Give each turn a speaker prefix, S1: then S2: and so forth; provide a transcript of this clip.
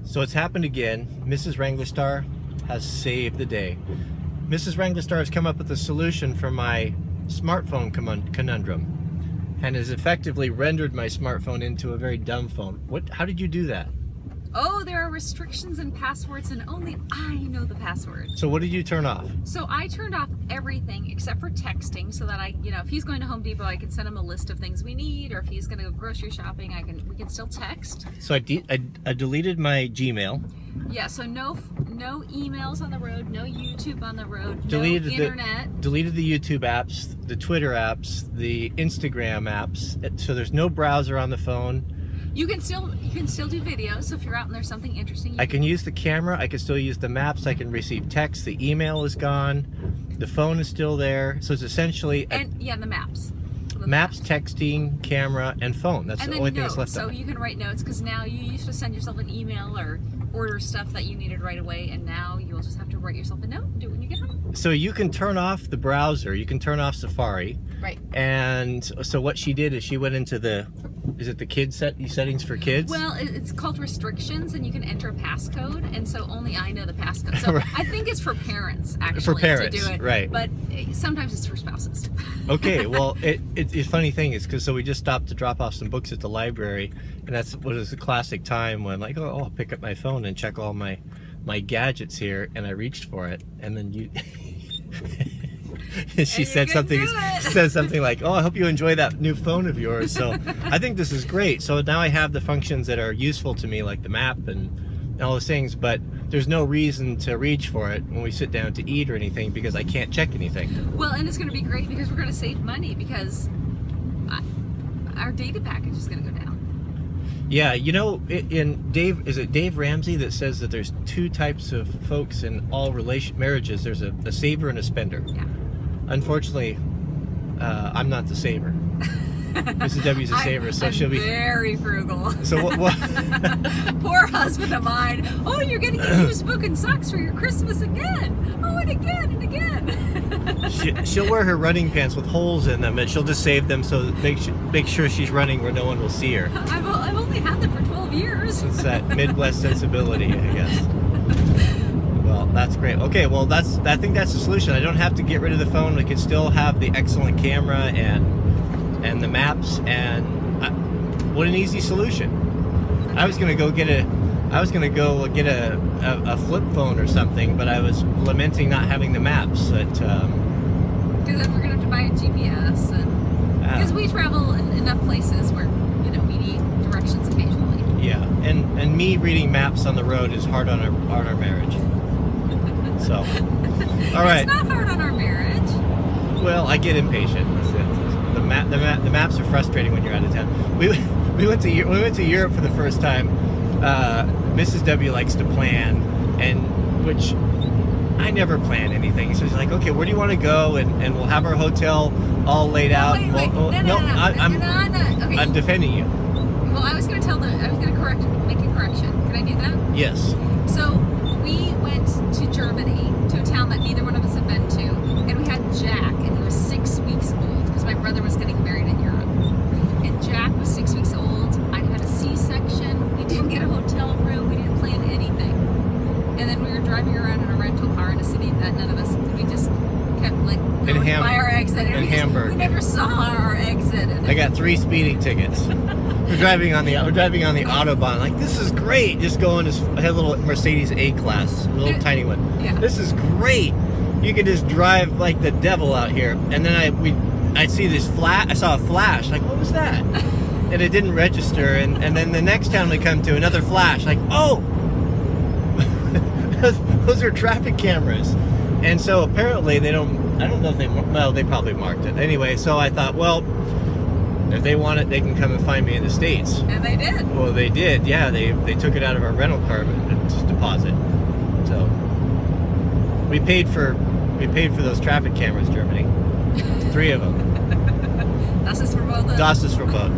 S1: So it's happened again. Mrs. Wranglerstar has saved the day. Mrs. Wranglerstar has come up with a solution for my smartphone conundrum and has effectively rendered my smartphone into a very dumb phone. How did you do that?
S2: Oh, there are restrictions and passwords, and only I know the password.
S1: So what did you turn off?
S2: So I turned off everything except for texting, so that if he's going to Home Depot, I can send him a list of things we need, or if he's going to go grocery shopping, we can still text.
S1: So I deleted my Gmail.
S2: Yeah, so no emails on the road, no YouTube on the road,
S1: Deleted
S2: no internet.
S1: Deleted the YouTube apps, the Twitter apps, the Instagram apps. So there's no browser on the phone.
S2: You can still do videos, so if you're out and there's something interesting,
S1: I can use the camera, I can still use the maps, I can receive text, the email is gone, the phone is still there. So it's essentially
S2: the maps.
S1: Maps, texting, camera, and phone. That's the only thing that's left.
S2: So you can write notes, because now you used to send yourself an email or order stuff that you needed right away, and now you'll just have to write yourself a note and do it when you get home.
S1: So you can turn off the browser, you can turn off Safari.
S2: Right.
S1: And so what she did is she went into the kids settings for kids?
S2: Well, it's called restrictions, and you can enter a passcode, and so only I know the passcode. So
S1: Right.
S2: I think it's for parents, actually,
S1: for parents,
S2: to do it.
S1: Right.
S2: But sometimes it's for spouses.
S1: Okay, well, it's funny thing is, because we just stopped to drop off some books at the library, and that's what is a classic time when, like, oh, I'll pick up my phone and check all my gadgets here, and I reached for it, and then you... she said something like, oh, I hope you enjoy that new phone of yours. So I think this is great. So now I have the functions that are useful to me, like the map and all those things, but there's no reason to reach for it when we sit down to eat or anything, because I can't check anything.
S2: Well, and it's going to be great because we're going to save money, because our data package is going to go down.
S1: Yeah, you know, is it Dave Ramsey that says that there's two types of folks in all marriages? There's a saver and a spender.
S2: Yeah.
S1: Unfortunately, I'm not the saver. Mrs. W's a saver, so she'll be
S2: very frugal.
S1: So what?
S2: Poor husband of mine. Oh, you're getting a used book and socks for your Christmas again. Oh, and again and again.
S1: She'll wear her running pants with holes in them, and she'll just save them so make sure she's running where no one will see her.
S2: I've only had them for 12 years.
S1: It's that Midwest sensibility, I guess. Well, that's great. Okay, well, I think that's the solution. I don't have to get rid of the phone. I can still have the excellent camera and the maps, and what an easy solution. I was gonna go get a flip phone or something, but I was lamenting not having the maps. Because
S2: then we're gonna have to buy a GPS, and because we travel in enough places where we need directions occasionally.
S1: Yeah, and me reading maps on the road is hard on our marriage. So, all right.
S2: It's not hard on our marriage.
S1: Well, I get impatient. The maps are frustrating when you're out of town. We went to Europe for the first time. Mrs. W likes to plan, and which I never plan anything. So she's like, okay, where do you want to go? And we'll have our hotel all laid out.
S2: Wait. No.
S1: I'm defending you.
S2: Well, I was going to make a correction. Can I do that?
S1: Yes.
S2: So we went to Germany, to a town that neither one of us had been to, and we had Jack, and he was 6 weeks old, because my brother was getting married in Europe. And Jack was 6 weeks old. I'd had a C-section. We didn't get a hotel room. We didn't plan anything. And then we were driving around in a rental car in a city that none of us, we just kept going by our exit.
S1: In Hamburg.
S2: We never saw our exit.
S1: I got 3 speeding tickets. We're driving on the Autobahn. Like, this is great. Just going. I had a little Mercedes A-Class, a little tiny one.
S2: Yeah.
S1: This is great. You can just drive like the devil out here. And then I see this I saw a flash. Like, what was that? And it didn't register. And then the next town we come to, another flash. Like, oh, those are traffic cameras. And so apparently they don't. I don't know if they probably marked it anyway. So I thought, well, if they want it, they can come and find me in the States.
S2: And they did.
S1: Well, they did. Yeah, they took it out of our rental car deposit. So we paid for those traffic cameras, Germany. 3 of them.
S2: Das ist verboten.
S1: Das ist verboten.